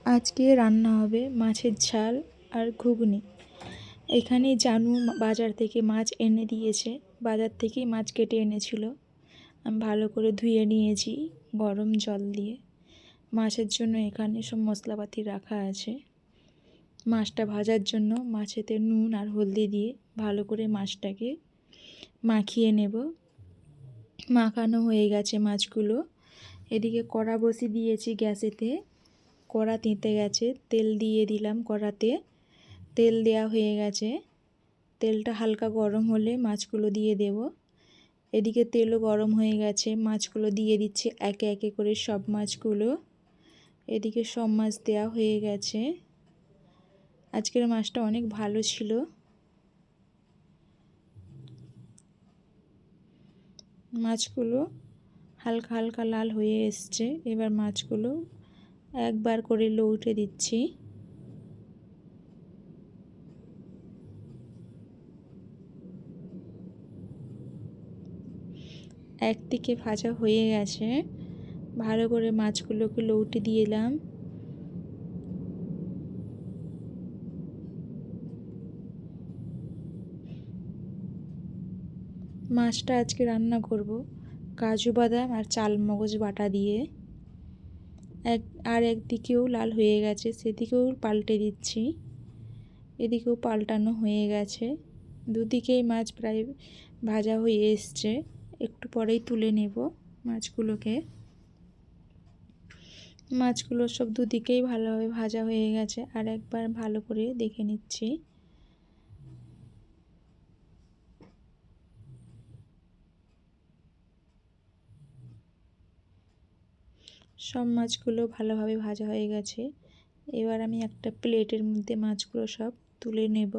আজকে রান্না হবে মাছের ঝাল আর ঘুগনি। এখানে জানু বাজার থেকে মাছ এনে দিয়েছে। বাজার থেকেই মাছ কেটে এনেছিল। আমি ভালো করে ধুয়ে নিয়েছি গরম জল দিয়ে। মাছের জন্য এখানে সব মশলাপাতি রাখা আছে। মাছটা ভাজার জন্য মাছেতে নুন আর হলদি দিয়ে ভালো করে মাছটাকে মাখিয়ে নেব। মাখানো হয়ে গেছে মাছগুলো। এদিকে কড়া বসিয়ে দিয়েছি গ্যাসেতে। কড়া তেতে গেছে, তেল দিয়ে দিলাম কড়াতে। তেল দেওয়া হয়ে গেছে। তেলটা হালকা গরম হলে মাছগুলো দিয়ে দেব। এদিকে তেলও গরম হয়ে গেছে, মাছগুলো দিয়ে দিচ্ছি একে একে করে সব মাছগুলো। এদিকে সব মাছ দেওয়া হয়ে গেছে। আজকের মাছটা অনেক ভালো ছিল। মাছগুলো হালকা হালকা লাল হয়ে এসছে। এবার মাছগুলো একবার করে লউটে দিচ্ছি। একদিকে ভাজা হয়ে গেছে, ভালো করে মাছগুলোকে লউটে দিলাম। মাছটা আজকে রান্না করব কাজু বাদাম আর চালমগজ বাটা দিয়ে। একদিকেও লাল হয়ে গেছে, সেদিকেও পাল্টে দিচ্ছি। এদিকেও পাল্টানো হয়ে গেছে। দুদিকেই মাছ প্রায় ভাজা হয়ে এসছে। একটু পরেই তুলে নেব মাছগুলোকে। মাছগুলো সব দুদিকেই ভালোভাবে ভাজা হয়ে গেছে। আর একবার ভালো করে দেখে নিচ্ছি। সব মাছগুলো ভালোভাবে ভাজা হয়ে গেছে। এবার আমি একটা প্লেটের মধ্যে মাছগুলো সব তুলে নেব।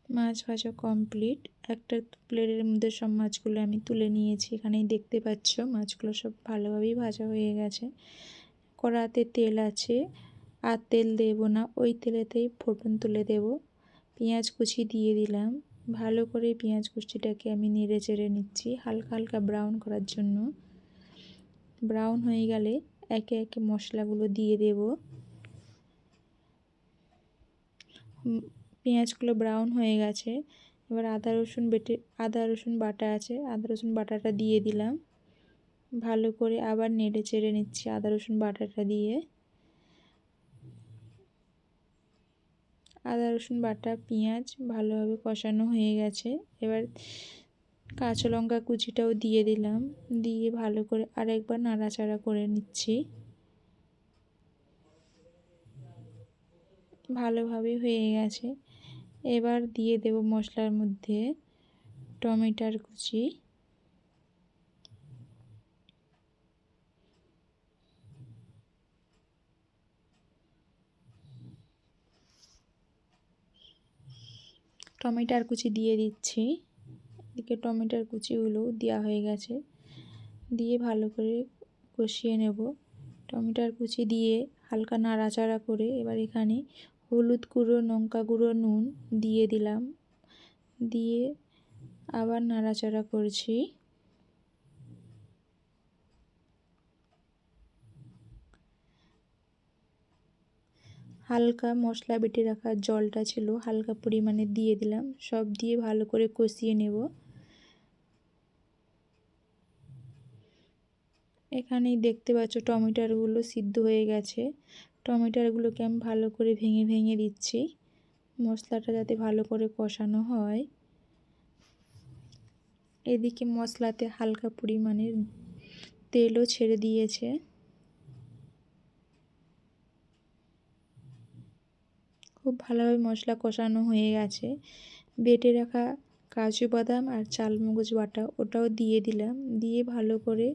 মাছ ভাজা কমপ্লিট। একটা প্লেটের মধ্যে সব মাছগুলো আমি তুলে নিয়েছি। এখানেই দেখতে পাচ্ছ মাছগুলো সব ভালোভাবেই ভাজা হয়ে গেছে। কড়াতে তেল আছে, আর তেল দেব না, ওই তেলেতেই ফোড়ন তুলে দেব। পেঁয়াজ কুচি দিয়ে দিলাম। ভালো করে পেঁয়াজ কুচিটাকে আমি নেড়ে চেড়ে নিচ্ছি হালকা হালকা ব্রাউন করার জন্য। ব্রাউন হয়ে গেলে একে একে মশলাগুলো দিয়ে দেব। পেঁয়াজগুলো ব্রাউন হয়ে গেছে। এবার আদা রসুন বাটা আছে, আদা রসুন বাটাটা দিয়ে দিলাম। ভালো করে আবার নেড়ে চেড়ে নিচ্ছি আদা রসুন বাটাটা দিয়ে। আদা রসুন বাটা পেঁয়াজ ভালোভাবে কষানো হয়ে গেছে। এবার কাঁচা লঙ্কা কুচিটাও দিয়ে দিলাম। দিয়ে ভালো করে আরেকবার নাড়াচাড়া করে নিচ্ছি। ভালোভাবে হয়ে গেছে। এবার দিয়ে দেব মশলার মধ্যে টমেটোর কুচি, টমেটোর কুচি দিয়ে দিচ্ছি। এদিকে টমেটোর কুচিগুলো দেওয়া হয়ে গেছে। দিয়ে ভালো করে কষিয়ে নেব। টমেটোর কুচি দিয়ে হালকা নাড়াচাড়া করে এবার এখানে হলুদ গুঁড়ো, লঙ্কা গুঁড়ো, নুন দিয়ে দিলাম। দিয়ে আবার নাড়াচাড়া করছি। হালকা মশলা বেটে রাখা জলটা ছিল, হালকা পরিমাণে দিয়ে দিলাম। সব দিয়ে ভালো করে কষিয়ে নেব। এখানেই দেখতে পাচ্ছ টমেটোগুলো সিদ্ধ হয়ে গেছে। টমেটোগুলোকে আমি ভালো করে ভেঙে ভেঙে দিচ্ছি, মশলাটা যাতে ভালো করে কষানো হয়। এদিকে মশলাতে হালকা পরিমাণে তেলও ছেড়ে দিয়েছে। খুব ভালোভাবে মশলা কষানো হয়ে গেছে। বেটে রাখা কাজু বাদাম আর চালমগজ বাটা ওটাও দিয়ে দিলাম। দিয়ে ভালো করে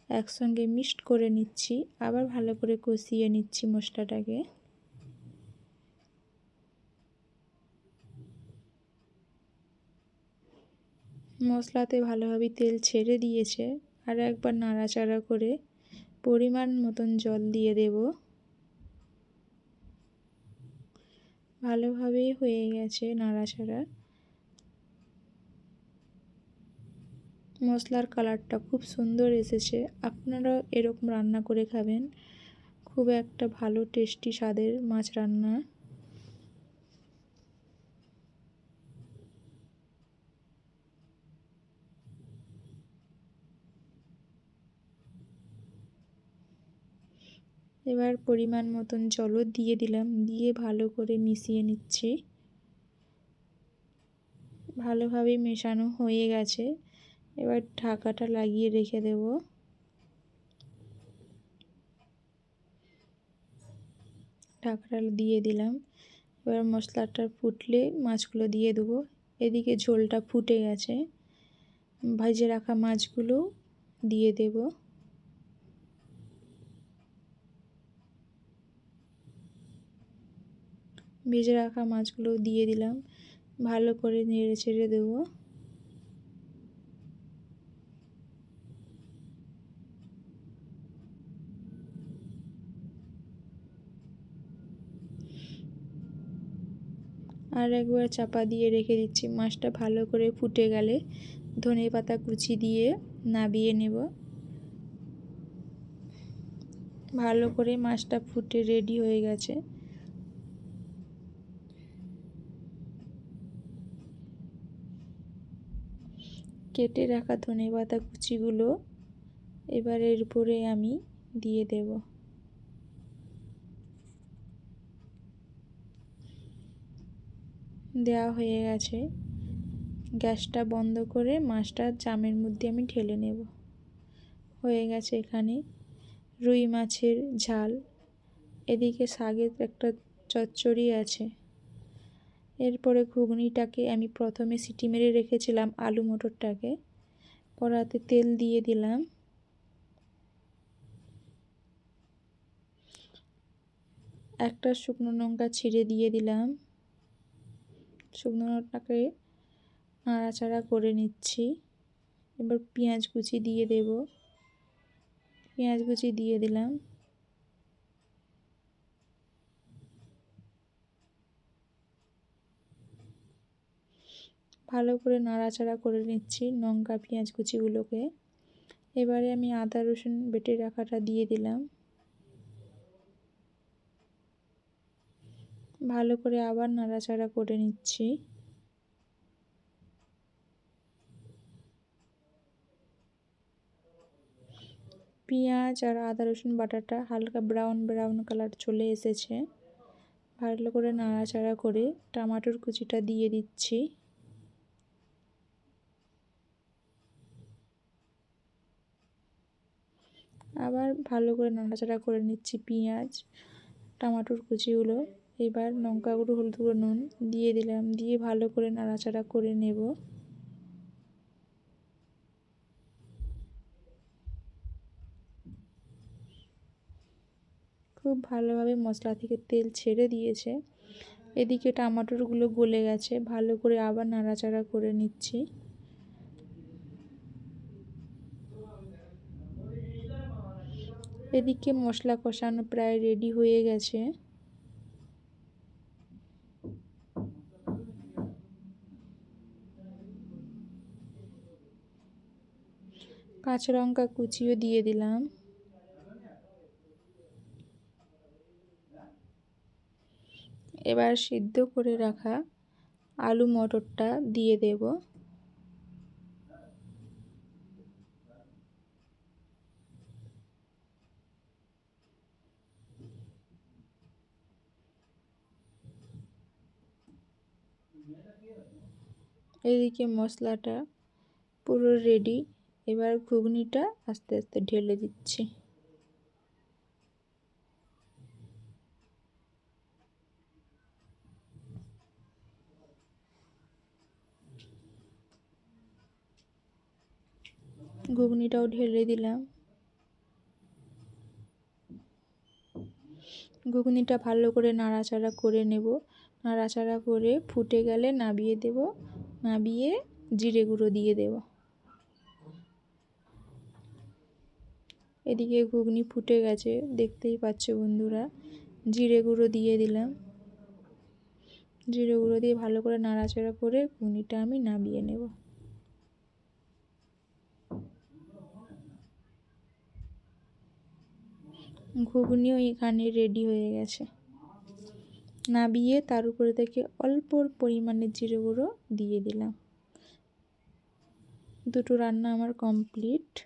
একসঙ্গে মিক্সড করে নিচ্ছি। আবার ভালো করে কষিয়ে নিচ্ছি মশলাটাকে। মশলাতে ভালোভাবে তেল ছেড়ে দিয়েছে। আর একবার নাড়াচাড়া করে পরিমাণ মতন জল দিয়ে দেব। ভালোভাবেই হয়ে গেছে নাড়াচাড়া। মশলার কালারটা খুব সুন্দর এসেছে। আপনারাও এরকম রান্না করে খাবেন, খুব একটা ভালো টেস্টি স্বাদের মাছ রান্না। এবার পরিমাণ মতন জলও দিয়ে দিলাম, দিয়ে ভালো করে মিশিয়ে নিচ্ছি। ভালোভাবে মেশানো হয়ে গেছে, এবার ঢাকাটা লাগিয়ে রেখে দেব। ঢাকাটা দিয়ে দিলাম। এবার মশলাটা ফুটলে মাছগুলো দিয়ে দেবো। এদিকে ঝোলটা ফুটে গেছে, ভেজে রাখা মাছগুলো দিয়ে দেব। ভেজে রাখা মাছগুলো দিয়ে দিলাম, ভালো করে নেড়ে চেড়ে দেবো। আর একবার চাপা দিয়ে রেখে দিচ্ছি। মাছটা ভালো করে ফুটে গেলে ধনেপাতা কুচি দিয়ে নাবিয়ে নেব। ভালো করে মাছটা ফুটে রেডি হয়ে গেছে। কেটে রাখা ধনেপাতা কুচিগুলো এবার এর উপরে আমি দিয়ে দেব। দেওয়া হয়ে গেছে। গ্যাসটা বন্ধ করে মাছটা চামের মধ্যে আমি ঢেলে নেব। হয়ে গেছে এখানে রুই মাছের ঝাল। এদিকে শাকের একটা চচ্চড়ি আছে। এরপরে ঘুগনিটাকে আমি প্রথমে সিটি মেরে রেখেছিলাম আলু মটরটাকে। কড়াতে তেল দিয়ে দিলাম। একটা শুকনো লঙ্কা ছিঁড়ে দিয়ে দিলাম। শুকনো লঙ্কাটাকে নাড়াচাড়া করে নিচ্ছি। এবার পেঁয়াজ কুচি দিয়ে দেব। পেঁয়াজ কুচি দিয়ে দিলাম। ভালো করে নাড়াচাড়া করে নিচ্ছি লঙ্কা পেঁয়াজ কুচিগুলোকে। এবারে আমি আদা রসুন বেটে রাখাটা দিয়ে দিলাম। ভালো করে আবার নাড়াচাড়া করে নিচ্ছি। পেঁয়াজ আর আদা রসুন বাটাটা হালকা ব্রাউন ব্রাউন কালার চলে এসেছে। ভালো করে নাড়াচাড়া করে টমেটোর কুচিটা দিয়ে দিচ্ছি। আবার ভালো করে নাড়াচাড়া করে নিচ্ছি পেঁয়াজ টমেটোর কুচিগুলো। এবার লঙ্কা গুঁড়ো হলুদ গুঁড়ো নুন দিয়ে দিলাম, দিয়ে ভালো করে নাড়াচাড়া করে নেব। খুব ভালোভাবে মশলা থেকে তেল ছেড়ে দিয়েছে। এদিকে টমেটোগুলো গলে গেছে, ভালো করে আবার নাড়াচাড়া করে নিচ্ছি। এদিকে মশলা কষানো প্রায় রেডি হয়ে গেছে। কাঁচা লঙ্কা কুচিও দিয়ে দিলাম। এবার সিদ্ধ করে রাখা আলু মটরটা দিয়ে দেব। এদিকে মশলাটা পুরো রেডি। এবার ঘুগনিটা আস্তে আস্তে ঢেলে দিচ্ছি। ঘুগনিটাও ঢেলে দিলাম। ঘুগনিটা ভালো করে নাড়াচাড়া করে নেব। নাড়াচাড়া করে ফুটে গেলে নাবিয়ে দেব। নাবিয়ে জিরে গুঁড়ো দিয়ে দেব। এদিকে ঘুগনি ফুটে গেছে, দেখতেই পাচ্ছ বন্ধুরা। জিরে গুঁড়ো দিয়ে দিলাম। জিরে গুঁড়ো দিয়ে ভালো করে নাড়াচাড়া করে ঘুগনিটা আমি নামিয়ে নেব। ঘুগনিও এখানে রেডি হয়ে গেছে। নাবিয়ে তার উপরে থেকে অল্প পরিমাণে জিরে গুঁড়ো দিয়ে দিলাম। দুটো রান্না আমার কমপ্লিট।